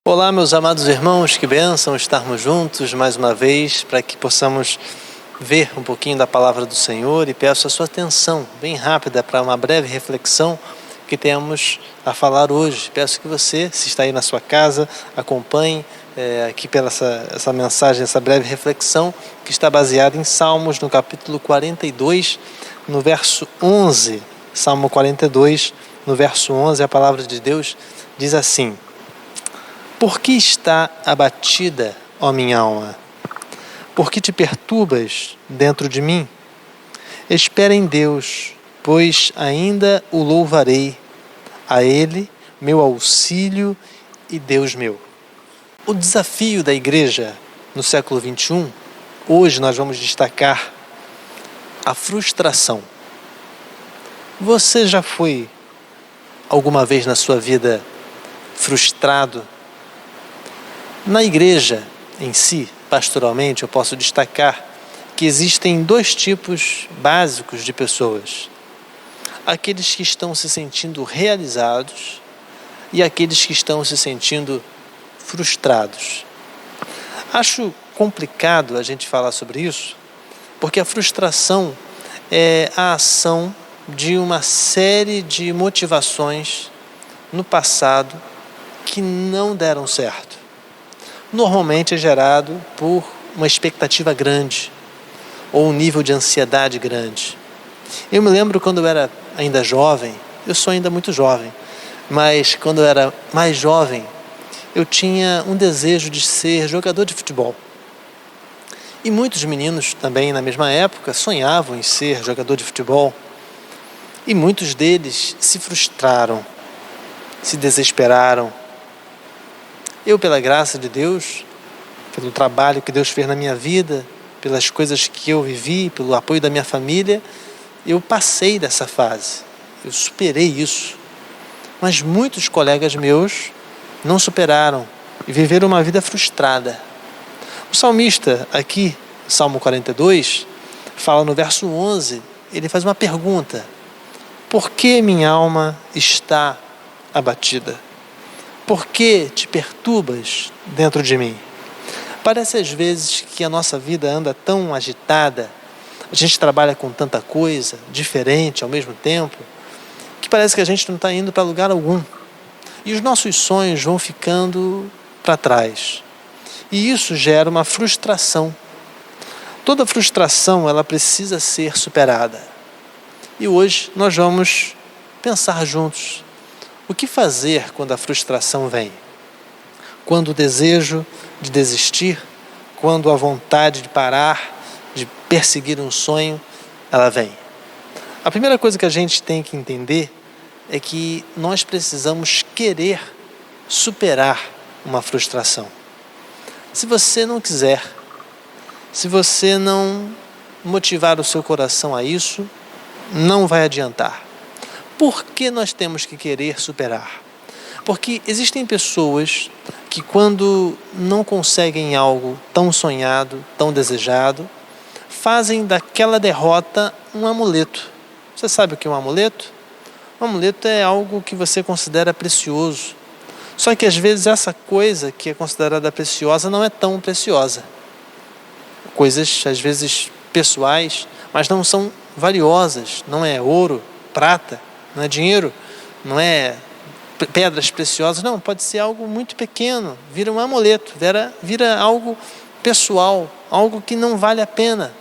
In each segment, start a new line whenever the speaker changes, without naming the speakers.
Olá, meus amados irmãos, que bênção estarmos juntos mais uma vez para que possamos ver um pouquinho da palavra do Senhor, e peço a sua atenção bem rápida para uma breve reflexão que temos a falar hoje. Peço que você, se está aí na sua casa, acompanhe aqui pela essa mensagem, essa breve reflexão que está baseada em Salmos, no capítulo 42, no verso 11. Salmo 42, no verso 11, a palavra de Deus diz assim: Por que está abatida, ó minha alma? Por que te perturbas dentro de mim? Espera em Deus, pois ainda o louvarei, a Ele, meu auxílio e Deus meu. O desafio da igreja no século XXI, hoje nós vamos destacar a frustração. Você já foi alguma vez na sua vida frustrado? Na igreja em si, pastoralmente, eu posso destacar que existem dois tipos básicos de pessoas: aqueles que estão se sentindo realizados e aqueles que estão se sentindo frustrados. Acho complicado a gente falar sobre isso, porque a frustração é a ação de uma série de motivações no passado que não deram certo. Normalmente é gerado por uma expectativa grande ou um nível de ansiedade grande. Eu me lembro quando eu era ainda jovem, eu sou ainda muito jovem, mas quando eu era mais jovem, eu tinha um desejo de ser jogador de futebol. E muitos meninos também na mesma época sonhavam em ser jogador de futebol. E muitos deles se frustraram, se desesperaram. Eu, pela graça de Deus, pelo trabalho que Deus fez na minha vida, pelas coisas que eu vivi, pelo apoio da minha família, eu passei dessa fase, eu superei isso. Mas muitos colegas meus não superaram e viveram uma vida frustrada. O salmista aqui, Salmo 42, fala no verso 11, ele faz uma pergunta: por que minha alma está abatida? Por que te perturbas dentro de mim? Parece às vezes que a nossa vida anda tão agitada, a gente trabalha com tanta coisa diferente ao mesmo tempo, que parece que a gente não está indo para lugar algum. E os nossos sonhos vão ficando para trás. E isso gera uma frustração. Toda frustração, ela precisa ser superada. E hoje nós vamos pensar juntos: o que fazer quando a frustração vem? Quando o desejo de desistir, quando a vontade de parar, de perseguir um sonho, ela vem. A primeira coisa que a gente tem que entender é que nós precisamos querer superar uma frustração. Se você não quiser, se você não motivar o seu coração a isso, não vai adiantar. Por que nós temos que querer superar? Porque existem pessoas que, quando não conseguem algo tão sonhado, tão desejado, fazem daquela derrota um amuleto. Você sabe o que é um amuleto? Um amuleto é algo que você considera precioso. Só que às vezes essa coisa que é considerada preciosa não é tão preciosa. Coisas às vezes pessoais, mas não são valiosas. Não é ouro, prata, não é dinheiro, não é pedras preciosas, não, pode ser algo muito pequeno, vira um amuleto, vira algo pessoal, algo que não vale a pena,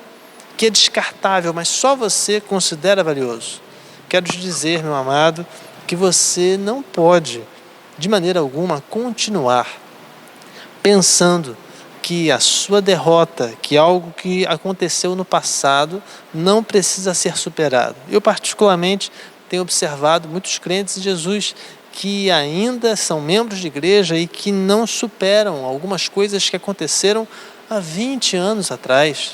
que é descartável, mas só você considera valioso. Quero te dizer, meu amado, que você não pode, de maneira alguma, continuar pensando que a sua derrota, que algo que aconteceu no passado, não precisa ser superado. Eu, particularmente, tenho observado muitos crentes de Jesus que ainda são membros de igreja e que não superam algumas coisas que aconteceram há 20 anos atrás,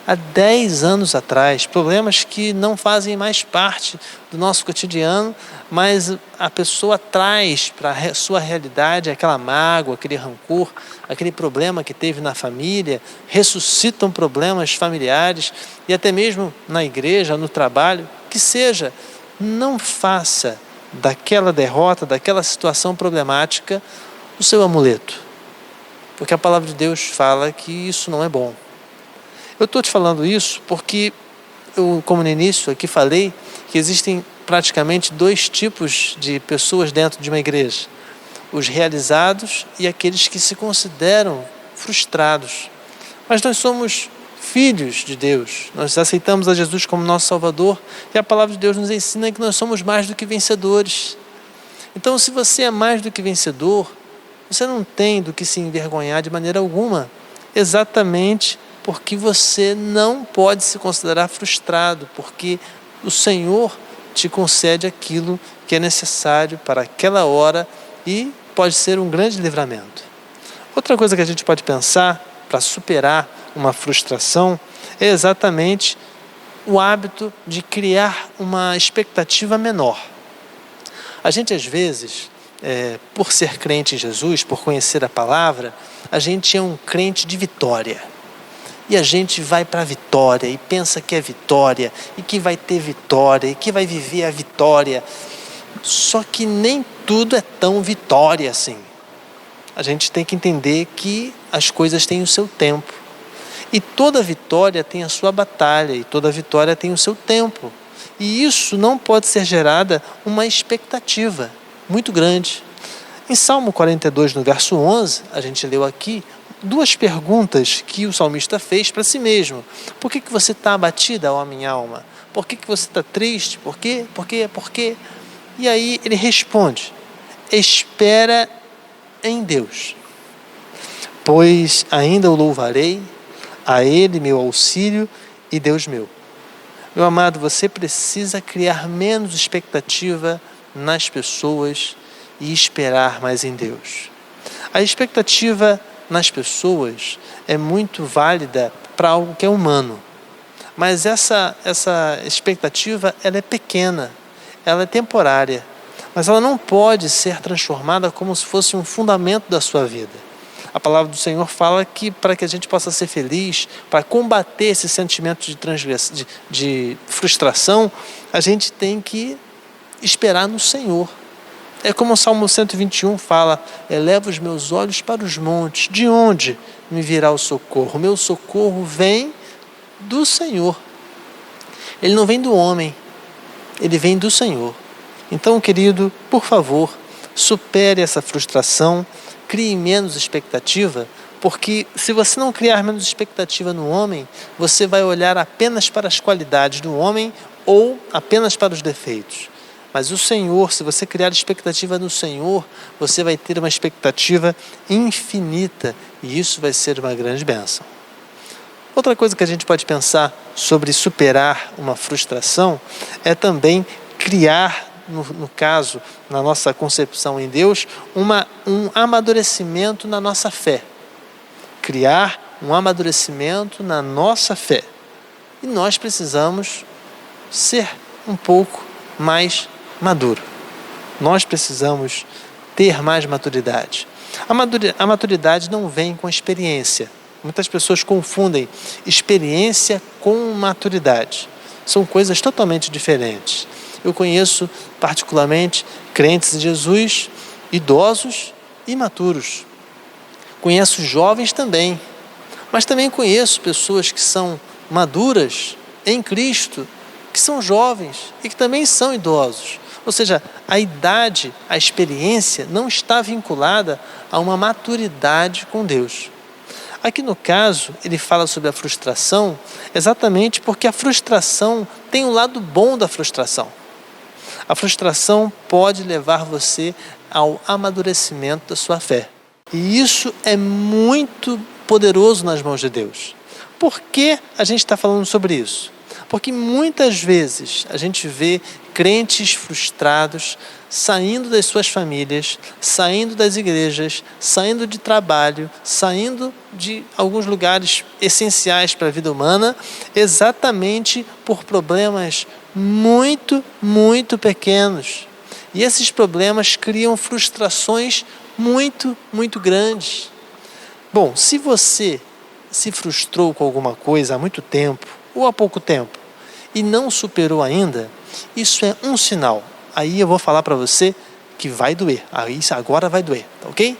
há 10 anos atrás, problemas que não fazem mais parte do nosso cotidiano, mas a pessoa traz para a sua realidade aquela mágoa, aquele rancor, aquele problema que teve na família, ressuscitam problemas familiares e até mesmo na igreja, no trabalho, que seja. Não faça daquela derrota, daquela situação problemática, o seu amuleto, porque a palavra de Deus fala que isso não é bom. Eu estou te falando isso porque eu, como no início aqui falei, que existem praticamente dois tipos de pessoas dentro de uma igreja: os realizados e aqueles que se consideram frustrados. Mas nós somos filhos de Deus, nós aceitamos a Jesus como nosso Salvador, e a palavra de Deus nos ensina que nós somos mais do que vencedores. Então, se você é mais do que vencedor, você não tem do que se envergonhar de maneira alguma, exatamente porque você não pode se considerar frustrado, porque o Senhor te concede aquilo que é necessário para aquela hora e pode ser um grande livramento. Outra coisa que a gente pode pensar para superar uma frustração é exatamente o hábito de criar uma expectativa menor. A gente, às vezes, por ser crente em Jesus, por conhecer a palavra, a gente é um crente de vitória. E a gente vai para a vitória e pensa que é vitória, e que vai ter vitória, e que vai viver a vitória. Só que nem tudo é tão vitória assim. A gente tem que entender que as coisas têm o seu tempo. E toda vitória tem a sua batalha, e toda vitória tem o seu tempo. E isso não pode ser gerada uma expectativa muito grande. Em Salmo 42, no verso 11, a gente leu aqui duas perguntas que o salmista fez para si mesmo. Por que você está abatida, ó minha alma? Por que você está triste? Por quê? Por quê? Por quê? E aí ele responde: espera em Deus, pois ainda o louvarei, a Ele meu auxílio e Deus meu. Meu amado, você precisa criar menos expectativa nas pessoas e esperar mais em Deus. A expectativa nas pessoas é muito válida para algo que é humano, mas essa expectativa ela é pequena, ela é temporária, mas ela não pode ser transformada como se fosse um fundamento da sua vida. A palavra do Senhor fala que para que a gente possa ser feliz, para combater esse sentimento de frustração, a gente tem que esperar no Senhor. É como o Salmo 121 fala: eleva os meus olhos para os montes, de onde me virá o socorro? O meu socorro vem do Senhor. Ele não vem do homem, ele vem do Senhor. Então, querido, por favor, supere essa frustração, crie menos expectativa, porque se você não criar menos expectativa no homem, você vai olhar apenas para as qualidades do homem ou apenas para os defeitos. Mas o Senhor, se você criar expectativa no Senhor, você vai ter uma expectativa infinita e isso vai ser uma grande bênção. Outra coisa que a gente pode pensar sobre superar uma frustração é também criar, no caso, na nossa concepção em Deus, um amadurecimento na nossa fé. Criar um amadurecimento na nossa fé. E nós precisamos ser um pouco mais maduro. Nós precisamos ter mais maturidade. A maturidade não vem com experiência. Muitas pessoas confundem experiência com maturidade. São coisas totalmente diferentes. Eu conheço particularmente crentes em Jesus, idosos e maturos. Conheço jovens também, mas também conheço pessoas que são maduras em Cristo, que são jovens e que também são idosos. Ou seja, a idade, a experiência não está vinculada a uma maturidade com Deus. Aqui no caso, ele fala sobre a frustração exatamente porque a frustração tem um lado bom da frustração. A frustração pode levar você ao amadurecimento da sua fé. E isso é muito poderoso nas mãos de Deus. Por que a gente está falando sobre isso? Porque muitas vezes a gente vê crentes frustrados saindo das suas famílias, saindo das igrejas, saindo de trabalho, saindo de alguns lugares essenciais para a vida humana, exatamente por problemas muito, muito pequenos. E esses problemas criam frustrações muito, muito grandes. Bom, se você se frustrou com alguma coisa há muito tempo ou há pouco tempo e não superou ainda, isso é um sinal. Aí eu vou falar para você que vai doer. Aí agora vai doer, tá ok?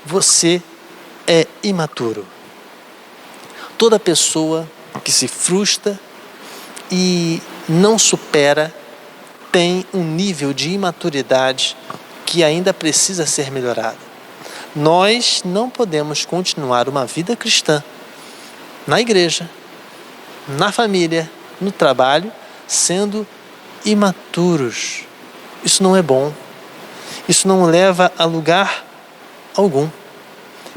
Você é imaturo. Toda pessoa que se frustra e não supera tem um nível de imaturidade que ainda precisa ser melhorado. Nós não podemos continuar uma vida cristã na igreja, na família, no trabalho, sendo imaturos. Isso não é bom. Isso não leva a lugar algum.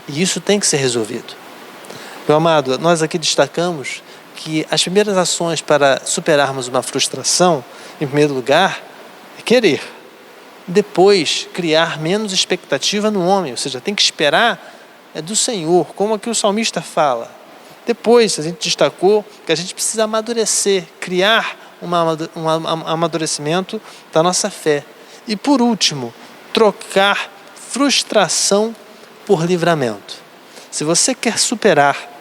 E isso tem que ser resolvido. Meu amado, nós aqui destacamos que as primeiras ações para superarmos uma frustração, em primeiro lugar, é querer. Depois, criar menos expectativa no homem, ou seja, tem que esperar do Senhor, como aqui o salmista fala. Depois, a gente destacou que a gente precisa amadurecer, criar um amadurecimento da nossa fé. E por último, trocar frustração por livramento. Se você quer superar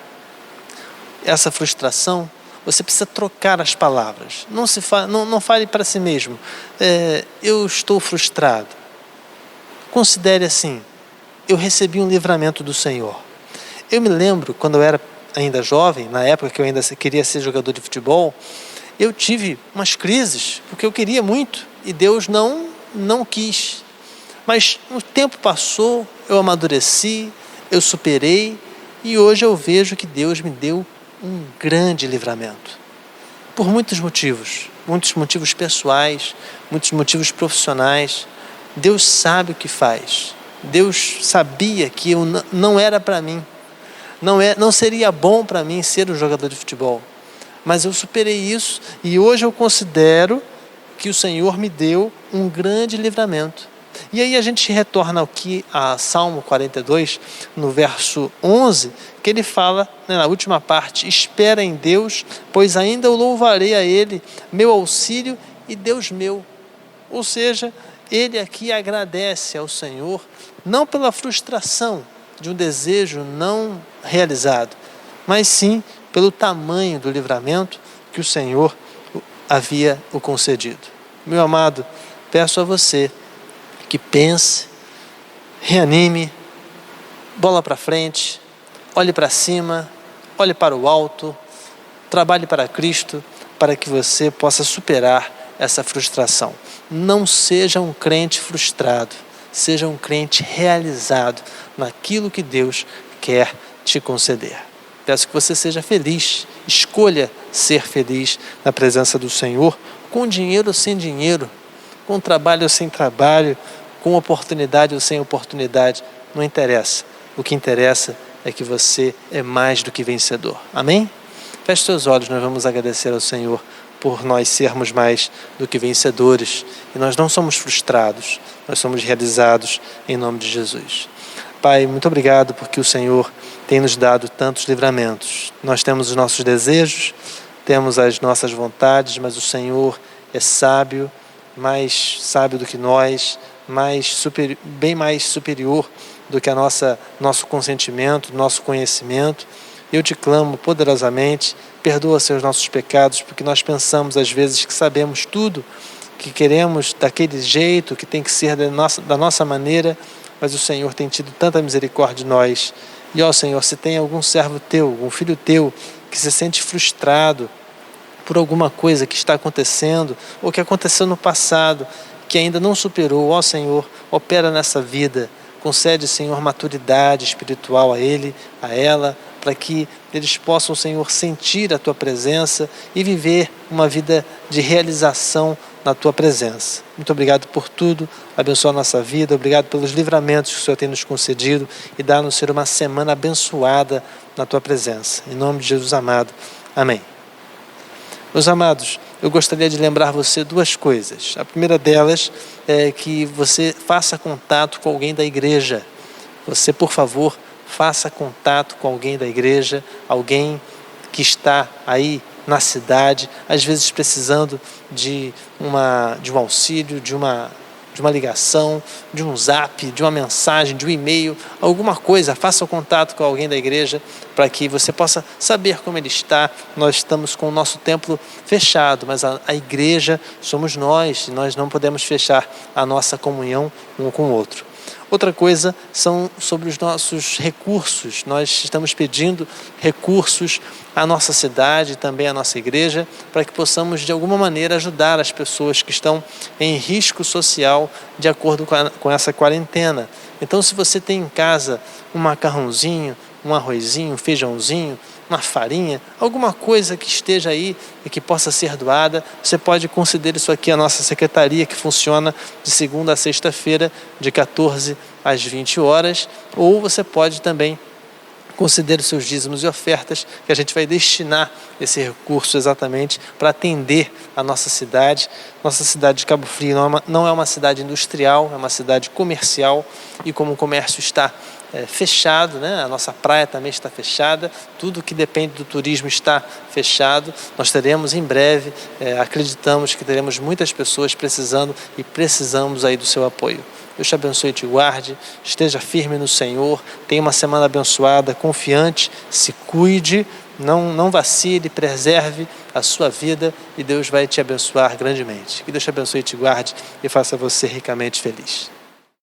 essa frustração, você precisa trocar as palavras. Não fale para si mesmo, eu estou frustrado. Considere assim, eu recebi um livramento do Senhor. Eu me lembro, quando eu era ainda jovem, na época que eu ainda queria ser jogador de futebol, eu tive umas crises, porque eu queria muito, e Deus não quis. Mas o tempo passou, eu amadureci, eu superei, e hoje eu vejo que Deus me deu um grande livramento. Por muitos motivos pessoais, muitos motivos profissionais. Deus sabe o que faz. Deus sabia que eu não era para mim. Não seria bom para mim ser um jogador de futebol. Mas eu superei isso e hoje eu considero que o Senhor me deu um grande livramento. E aí a gente retorna aqui a Salmo 42, no verso 11, que ele fala, na última parte, espera em Deus, pois ainda o louvarei a Ele, meu auxílio e Deus meu. Ou seja, ele aqui agradece ao Senhor, não pela frustração de um desejo não realizado, mas sim pelo tamanho do livramento que o Senhor havia o concedido. Meu amado, peço a você que pense, reanime, bola para frente, olhe para cima, olhe para o alto, trabalhe para Cristo, para que você possa superar essa frustração. Não seja um crente frustrado, seja um crente realizado naquilo que Deus quer te conceder. Peço que você seja feliz, escolha ser feliz na presença do Senhor, com dinheiro ou sem dinheiro, com trabalho ou sem trabalho, com oportunidade ou sem oportunidade, não interessa. O que interessa é que você é mais do que vencedor. Amém? Feche seus olhos, nós vamos agradecer ao Senhor por nós sermos mais do que vencedores. E nós não somos frustrados, nós somos realizados em nome de Jesus. Pai, muito obrigado porque o Senhor tem nos dado tantos livramentos. Nós temos os nossos desejos, temos as nossas vontades, mas o Senhor é sábio, mais sábio do que nós, bem mais superior do que nosso consentimento, nosso conhecimento. Eu te clamo poderosamente, perdoa seus nossos pecados, porque nós pensamos às vezes que sabemos tudo, que queremos daquele jeito, que tem que ser da nossa maneira, mas o Senhor tem tido tanta misericórdia de nós. E ó Senhor, se tem algum servo teu, algum filho teu, que se sente frustrado por alguma coisa que está acontecendo, ou que aconteceu no passado, que ainda não superou, ó Senhor, opera nessa vida, concede, Senhor, maturidade espiritual a ele, a ela, para que eles possam, Senhor, sentir a Tua presença e viver uma vida de realização na Tua presença. Muito obrigado por tudo, abençoa a nossa vida, obrigado pelos livramentos que o Senhor tem nos concedido e dá-nos ser uma semana abençoada na Tua presença. Em nome de Jesus amado. Amém. Meus amados, eu gostaria de lembrar você duas coisas. A primeira delas é que você faça contato com alguém da igreja. Você, por favor, faça contato com alguém da igreja, alguém que está aí na cidade, às vezes precisando de um auxílio, de uma ligação, de um zap, de uma mensagem, de um e-mail, alguma coisa. Faça o contato com alguém da igreja para que você possa saber como ele está. Nós estamos com o nosso templo fechado, mas a igreja somos nós, e nós não podemos fechar a nossa comunhão um com o outro. Outra coisa são sobre os nossos recursos. Nós estamos pedindo recursos à nossa cidade, também à nossa igreja, para que possamos de alguma maneira ajudar as pessoas que estão em risco social de acordo com essa quarentena. Então, se você tem em casa um macarrãozinho, um arrozinho, um feijãozinho, uma farinha, alguma coisa que esteja aí e que possa ser doada, você pode conceder isso aqui à nossa secretaria, que funciona de segunda a sexta-feira, de 14 às 20 horas, ou você pode também conceder os seus dízimos e ofertas, que a gente vai destinar esse recurso exatamente para atender a nossa cidade. Nossa cidade de Cabo Frio não é uma cidade industrial, é uma cidade comercial, e como o comércio está fechado, né? A nossa praia também está fechada, tudo que depende do turismo está fechado. Nós teremos em breve, acreditamos que teremos muitas pessoas precisando e precisamos aí do seu apoio. Deus te abençoe e te guarde, esteja firme no Senhor, tenha uma semana abençoada, confiante, se cuide, não vacile, preserve a sua vida e Deus vai te abençoar grandemente. Que Deus te abençoe e te guarde e faça você ricamente feliz.